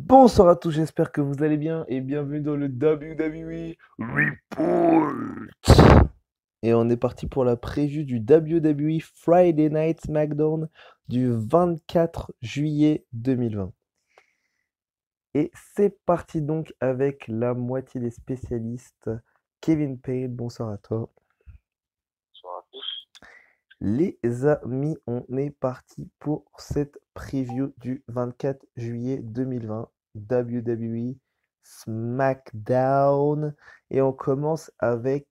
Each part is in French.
Bonsoir à tous, j'espère que vous allez bien et bienvenue dans le WWE Report. Et on est parti pour la preview du WWE Friday Night SmackDown du 24 juillet 2020. Et c'est parti donc avec la moitié des spécialistes. Kevin Payne, bonsoir à toi. Bonsoir à tous. Les amis, on est parti pour cette preview du 24 juillet 2020 WWE SmackDown et on commence avec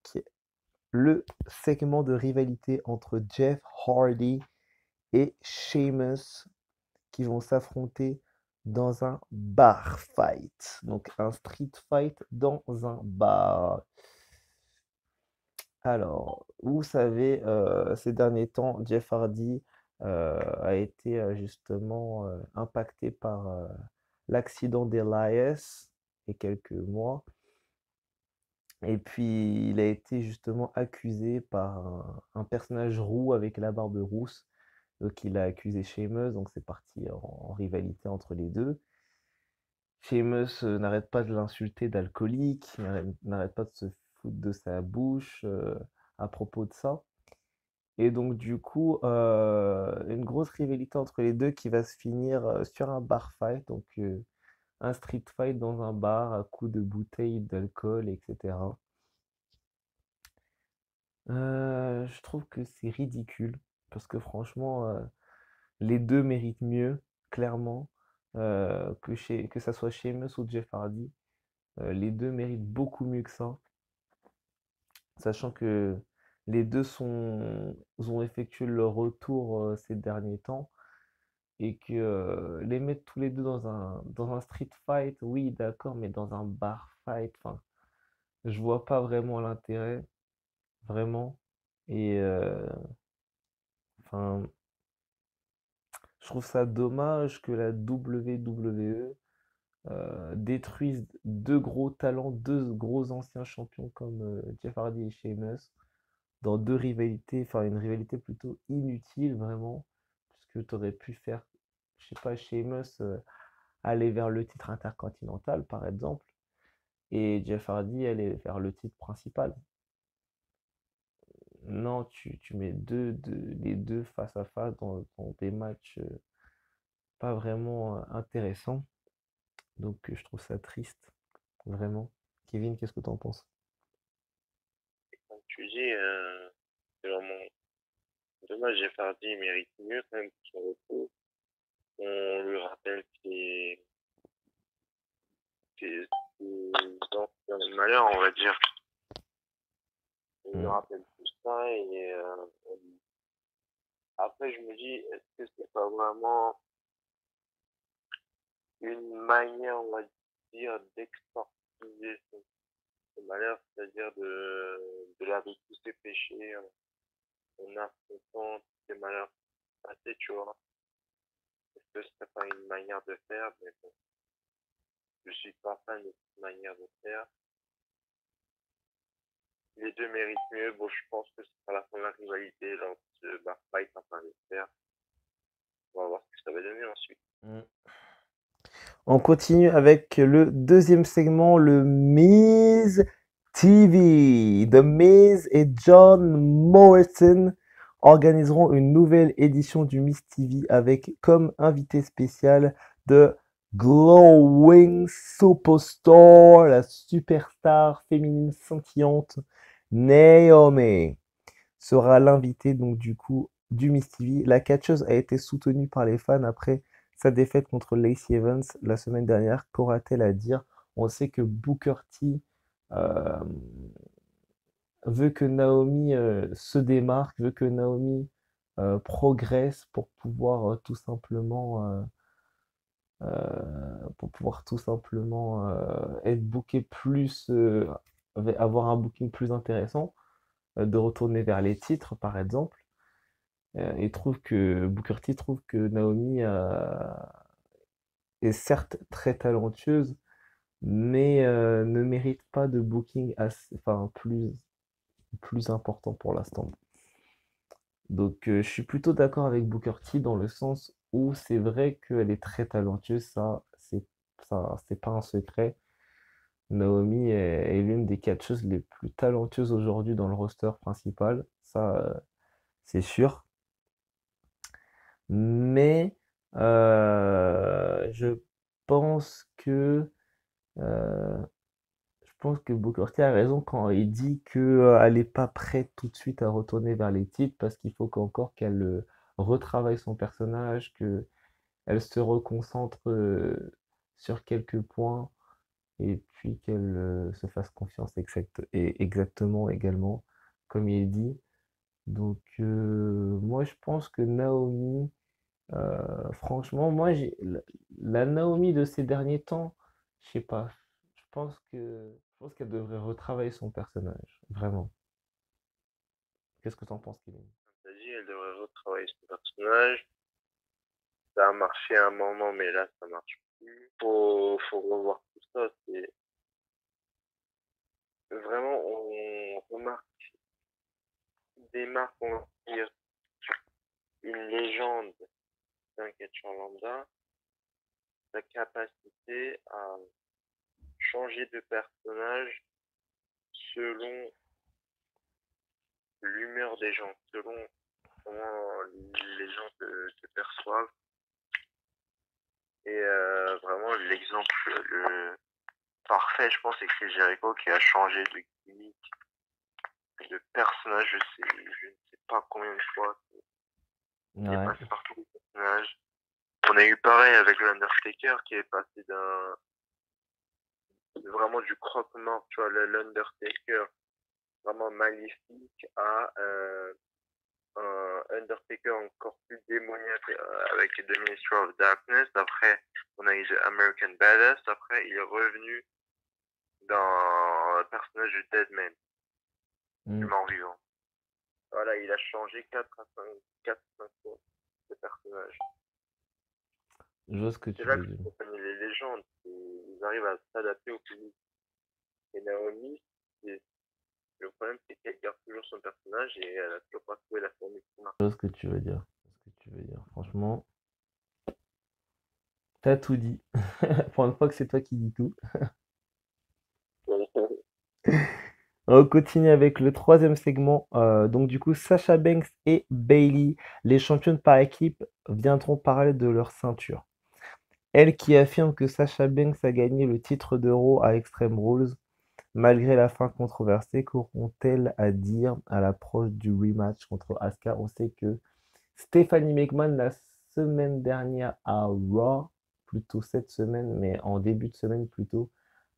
le segment de rivalité entre Jeff Hardy et Sheamus qui vont s'affronter dans un bar fight, donc un street fight dans un bar. Alors, vous savez, ces derniers temps, Jeff Hardy a été justement impacté par l'accident d'Elias il y a quelques mois. Et puis, il a été justement accusé par un personnage roux avec la barbe rousse. Donc, il a accusé Sheamus, donc c'est parti en rivalité entre les deux. Sheamus n'arrête pas de l'insulter d'alcoolique, n'arrête pas de se foutre de sa bouche à propos de ça. Et donc du coup, une grosse rivalité entre les deux qui va se finir sur un bar fight, donc un street fight dans un bar à coups de bouteilles d'alcool, etc. Je trouve que c'est ridicule parce que franchement, les deux méritent mieux, clairement, que ça soit Sheamus ou Jeff Hardy. Les deux méritent beaucoup mieux que ça, sachant que les deux ont effectué leur retour ces derniers temps. Et que les mettre tous les deux dans un street fight, oui, d'accord, mais dans un bar fight, enfin, je vois pas vraiment l'intérêt, vraiment. Et enfin, je trouve ça dommage que la WWE détruise deux gros talents, deux gros anciens champions comme Jeff Hardy et Sheamus dans deux rivalités, enfin une rivalité plutôt inutile, vraiment, puisque tu aurais pu faire, je sais pas, Sheamus aller vers le titre intercontinental, par exemple, et Jeff Hardy aller vers le titre principal. Non, tu mets les deux face à face dans des matchs pas vraiment intéressants. Donc je trouve ça triste, vraiment. Kevin, qu'est-ce que tu en penses? Comme tu dis, c'est vraiment dommage. Jeff Hardy mérite mieux quand même pour son retour. On lui rappelle dans le malheur, on va dire. On lui Hmm. rappelle tout ça et après je me dis, est-ce que c'est pas vraiment une manière, on va dire, d'exorciser ce malheur, c'est-à-dire de laver tous ses péchés en affrontant tous ses malheurs passés, tu vois. Est-ce que ce serait pas une manière de faire? Mais bon, je suis pas fan de cette manière de faire. Les deux méritent mieux. Bon, je pense que ce sera la fin de la rivalité lors de ce bar fight, enfin, j'espère. On va voir ce que ça va donner ensuite. Hmm. On continue avec le deuxième segment, le Miz TV. The Miz et John Morrison organiseront une nouvelle édition du Miz TV avec comme invité spécial de Glowing Superstar, la superstar féminine scintillante Naomi sera l'invité donc du coup du Miz TV. La catcheuse a été soutenue par les fans après sa défaite contre Lacey Evans la semaine dernière. Qu'aura-t-elle à dire? On sait que Booker T euh, veut que Naomi se démarque, veut que Naomi progresse pour pouvoir tout simplement être booké plus, avoir un booking plus intéressant, de retourner vers les titres par exemple. Et trouve que Booker T trouve que Naomi est certes très talentueuse, mais ne mérite pas de booking enfin, plus important pour l'instant. Donc je suis plutôt d'accord avec Booker T dans le sens où c'est vrai qu'elle est très talentueuse, ça c'est ça, c'est pas un secret. Naomi est l'une des catcheuses les plus talentueuses aujourd'hui dans le roster principal. Ça, c'est sûr. Mais je pense que euh, je pense que Booker T a raison quand il dit que elle n'est pas prête tout de suite à retourner vers les titres parce qu'il faut qu'encore qu'elle retravaille son personnage, que elle se reconcentre sur quelques points et puis qu'elle se fasse confiance et exactement également comme il dit. Donc moi je pense que Naomi, franchement, moi la Naomi de ces derniers temps, je sais pas, je pense qu'elle devrait retravailler son personnage, vraiment. Qu'est-ce que t'en penses, Kevin? Comme t'as dit, elle devrait retravailler son personnage. Ça a marché à un moment, mais là, ça marche plus. Faut revoir tout ça. C'est vraiment, on remarque des marques, on va dire, une légende d'un catcheur lambda, sa capacité à changer de personnage selon l'humeur des gens, selon comment les gens te perçoivent. Et vraiment, l'exemple le parfait, je pense, c'est Chris Jericho qui a changé de gimmick, de personnage, je ne sais pas combien de fois. Il est Ouais. passé par tous les personnages. On a eu pareil avec l'Undertaker qui est passé vraiment du croque-mort, tu vois, l'Undertaker vraiment magnifique à un Undertaker encore plus démoniaque avec The Ministry of Darkness. Après, on a eu The American Badass. Après, il est revenu dans le personnage du Deadman, du Mm. mort-vivant. Voilà, il a changé 4 5 fois de personnage. Je vois ce que C'est tu là veux que dire. je compagnie les légendes. Ils arrivent à s'adapter au public. Et Naomi, le problème, c'est qu'elle garde toujours son personnage et elle a toujours pas trouvé la formule qui marche. Je vois ce que tu veux dire. Je vois ce que tu veux dire. Franchement, t'as tout dit. Pour une fois que c'est toi qui dis tout. On continue avec le troisième segment. Donc du coup, Sasha Banks et Bailey, les championnes par équipe, viendront parler de leur ceinture. Elle qui affirme que Sasha Banks a gagné le titre d'Euro à Extreme Rules, malgré la fin controversée, qu'auront-elles à dire à l'approche du rematch contre Asuka? On sait que Stephanie McMahon, la semaine dernière à Raw, plutôt cette semaine, mais en début de semaine plutôt,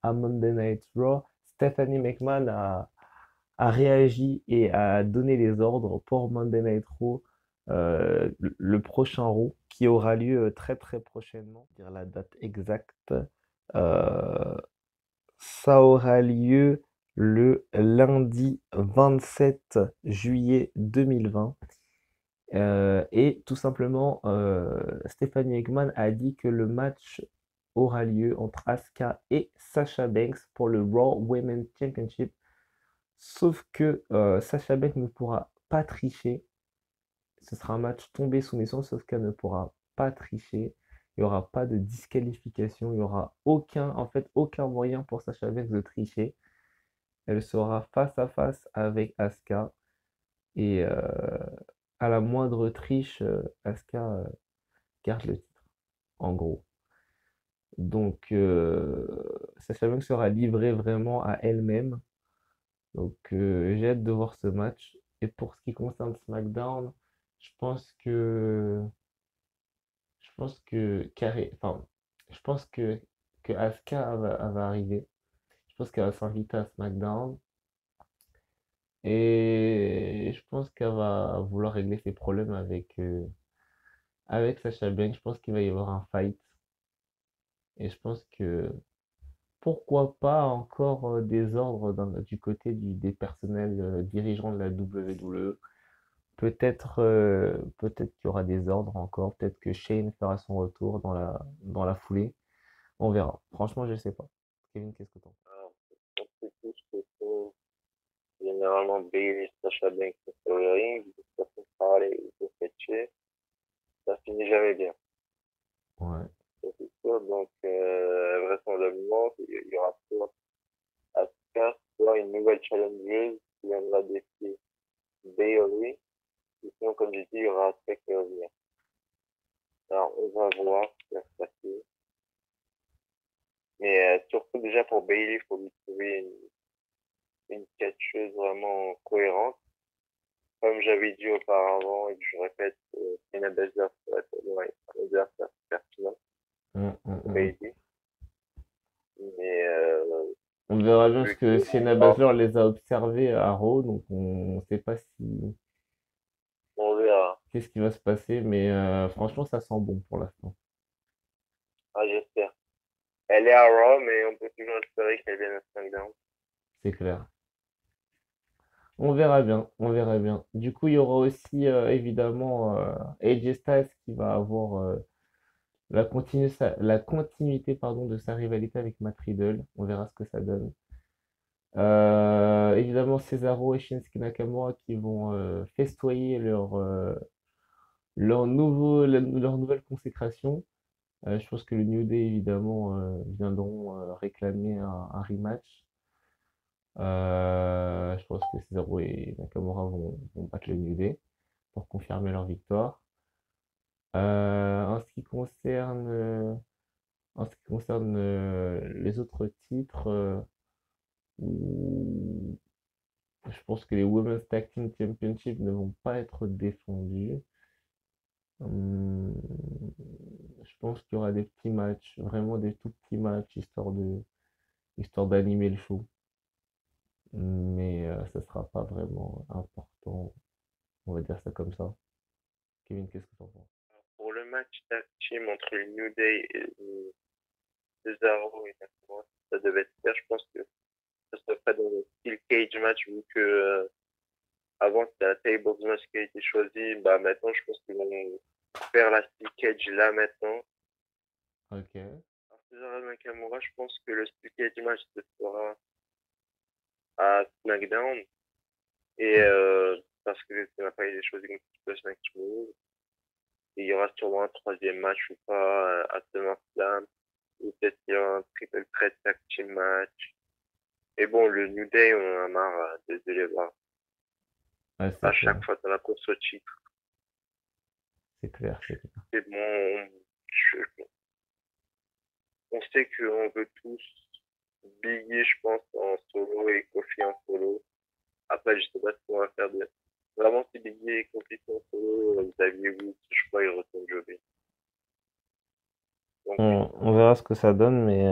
à Monday Night Raw, Stephanie McMahon a réagi et a donné les ordres pour Monday Night Raw, le prochain Raw, qui aura lieu très très prochainement. Dire la date exacte. Euh, Ça aura lieu le lundi 27 juillet 2020. Et tout simplement, Stephanie Eggman a dit que le match aura lieu entre Asuka et Sasha Banks pour le Raw Women's Championship. Sauf que Sasha Banks ne pourra pas tricher. Ce sera un match tombé sous soumission, sauf qu'elle ne pourra pas tricher. Il n'y aura pas de disqualification. Il n'y aura aucun moyen pour Sasha Banks de tricher. Elle sera face à face avec Asuka. Et à la moindre triche, Asuka garde le titre, en gros. Donc, Sasha Banks sera livrée vraiment à elle-même. Donc, j'ai hâte de voir ce match. Et pour ce qui concerne SmackDown, je pense que, enfin, je pense que Asuka elle va arriver. Je pense qu'elle va s'inviter à SmackDown. Et je pense qu'elle va vouloir régler ses problèmes avec Sasha Banks. Je pense qu'il va y avoir un fight. Et je pense que pourquoi pas encore des ordres du côté des personnels dirigeants de la WWE. Peut-être qu'il y aura des ordres encore. Peut-être que Shane fera son retour dans la foulée. On verra. Franchement, je sais pas. Kevin, qu'est-ce que t'en penses? Alors, on sait tous que c'est généralement Bailey, Sasha Banks sur le ring, de façon parler ou de sketcher, ça finit jamais bien. Ouais. Ça, c'est sûr. Donc, vraisemblablement, il y aura soit Asuka, soit une nouvelle challengeuse qui viendra défier Bayley. Et sinon, comme j'ai dit, il y aura Asuka qui va venir. Alors, on va voir ce qui va se passer. Mais surtout, déjà, pour Bayley, il faut lui trouver une catcheuse vraiment cohérente. Comme j'avais dit auparavant et que je répète, Shayna Baszler serait pour moi un adversaire pertinent Mm, mm, pour mm. Bayley. Mais On verra bien parce vu que que Shayna oh, Baszler les a observés à Raw, donc on ne sait pas si on verra. qu'est-ce qui va se passer, mais franchement, ça sent bon pour l'instant. Ah, j'espère. Elle est à Raw, mais on peut toujours espérer qu'elle vienne à SmackDown. C'est clair. On verra bien, on verra bien. Du coup, il y aura aussi évidemment AJ Styles qui va avoir la continuité pardon, de sa rivalité avec Matt Riddle. On verra ce que ça donne. Évidemment, Cesaro et Shinsuke Nakamura qui vont festoyer leur nouvelle consécration. Je pense que le New Day, évidemment, viendront réclamer un rematch. Je pense que Cesaro et Nakamura vont battre le New Day pour confirmer leur victoire. En ce qui concerne, les autres titres, où je pense que les Women's Tag Team Championship ne vont pas être défendus. Hum, je pense qu'il y aura des petits matchs, vraiment des tout petits matchs, histoire d'animer le show. Mais ça sera pas vraiment important, on va dire ça comme ça. Kevin, qu'est-ce que tu en penses? Pour le match tag team entre le New Day et Cesaro et Nakamura, ça devait se faire. Je pense que ça se ferait dans le style cage match vu que avant c'était la tables match qui a été choisi. Bah maintenant, je pense qu'ils vont faire la steel cage là maintenant. Ok. Alors Cesaro et Nakamura, je pense que le steel cage match se fera à SmackDown et parce que ça n'a pas été choisi comme Super SmackDown. Et il y aura sûrement un troisième match ou pas à SummerSlam. Ou peut-être qu'il y aura un triple threat tag team match. Et bon, le New Day, on en a marre de les voir Ouais, à c'est clair, chaque fois dans la course au titre. c'est clair, c'est clair. C'est bon, on sait qu'on veut tous Biggie, je pense, en solo et Kofi en solo. Après, je sais pas ce qu'on va faire de... Vraiment, si Biggie et Kofi sont en solo, Xavier Woods, je crois, il retourne jouer. Donc, On verra ce que ça donne, mais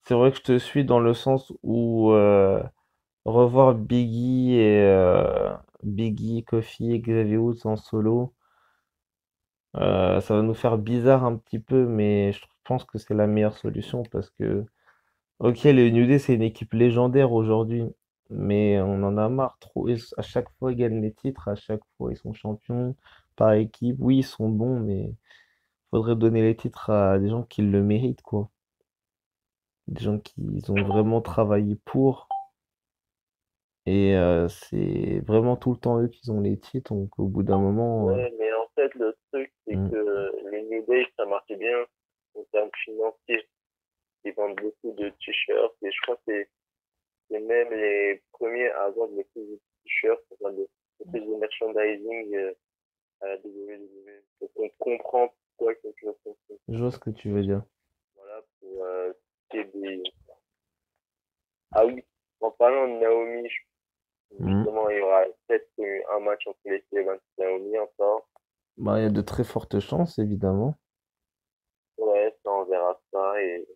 c'est vrai que je te suis dans le sens où revoir Biggie, Kofi et Xavier Woods en solo, ça va nous faire bizarre un petit peu, mais je pense que c'est la meilleure solution parce que, ok, les New Day, c'est une équipe légendaire aujourd'hui, mais on en a marre trop. À chaque fois, ils gagnent les titres, à chaque fois, ils sont champions par équipe. Oui, ils sont bons, mais faudrait donner les titres à des gens qui le méritent, quoi. Des gens qui ont vraiment travaillé pour. Et c'est vraiment tout le temps eux qui ont les titres, donc au bout d'un moment, ouais, mais en fait, le truc, c'est hmm. que les New Day, ça marche bien en termes financiers. Ils vendent beaucoup de t-shirts et je crois que c'est même les premiers à vendre le plus de t-shirts, enfin le plus de merchandising à la WWE. Donc on comprend pourquoi quelque chose comme ça. Je vois ce que tu veux dire. Voilà, pour qu'il y ait des... Ah oui, en parlant de Naomi, Hmm. justement, il y aura peut-être un match entre les Evans et Naomi encore. Bah, il y a de très fortes chances, évidemment. Ouais, ça, on verra ça et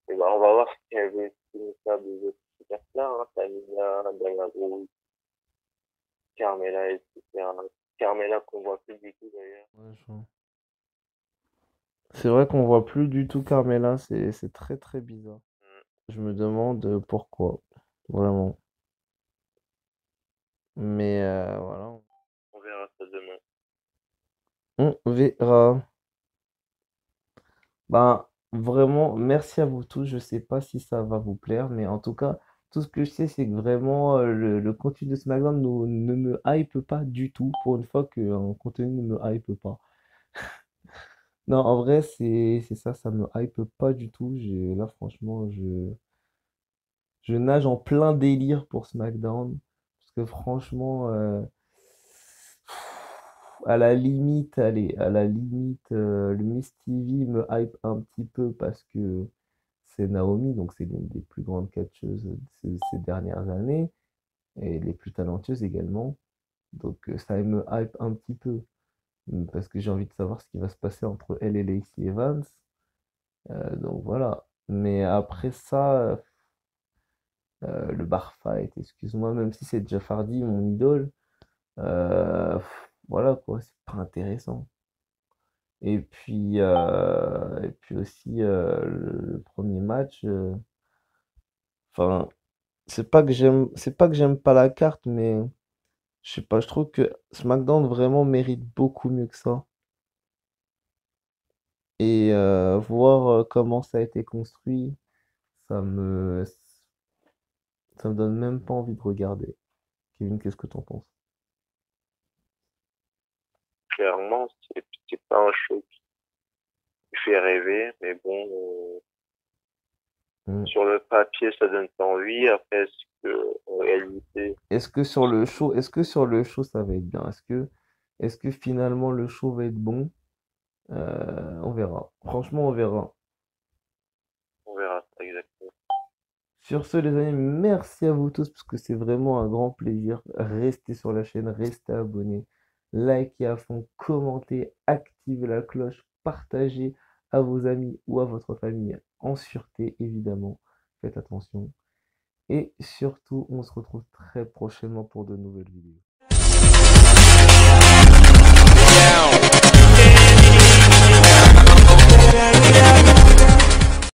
bah, on va voir ce qu'elle veut nous faire des autres super-stars, hein. Tamina, Dana Brooke, Carmella, etc. Carmella qu'on voit plus du tout d'ailleurs. Ouais, c'est vrai qu'on voit plus du tout Carmela, c'est très très bizarre. Je me demande pourquoi, vraiment. Mais voilà, On verra ça demain. on verra. Ben, vraiment, merci à vous tous. Je sais pas si ça va vous plaire, mais en tout cas, tout ce que je sais, c'est que vraiment, le contenu de SmackDown ne me hype pas du tout. Pour une fois qu'un contenu ne me hype pas. Non, en vrai, c'est ça, ça me hype pas du tout. Là, franchement, je nage en plein délire pour SmackDown. Parce que franchement, à la limite, allez, à la limite, le Miss TV me hype un petit peu parce que c'est Naomi, donc c'est l'une des plus grandes catcheuses de ces dernières années, et les plus talentueuses également. Donc ça me hype un petit peu, parce que j'ai envie de savoir ce qui va se passer entre elle et Lacey Evans. Donc voilà. Mais après ça, le bar fight, excuse-moi, même si c'est Jeff Hardy, mon idole, voilà quoi, c'est pas intéressant. Et puis aussi, le premier match, enfin, c'est pas que j'aime pas la carte, mais je sais pas, je trouve que SmackDown vraiment mérite beaucoup mieux que ça. Et voir comment ça a été construit, ça me, ça me donne même pas envie de regarder. Kevin, qu'est-ce que t'en penses? Clairement, c'est pas un show qui fait rêver, mais bon, Hmm. sur le papier, ça donne pas envie. Après, est-ce que, en réalité, Est-ce que sur le show ça va être bien? Est-ce que finalement le show va être bon? On verra. Franchement, on verra. on verra ça exactement. Sur ce, les amis, merci à vous tous parce que c'est vraiment un grand plaisir. Restez sur la chaîne, restez abonnés, likez à fond, commentez, activez la cloche, partagez à vos amis ou à votre famille en sûreté, évidemment. Faites attention. Et surtout, on se retrouve très prochainement pour de nouvelles vidéos.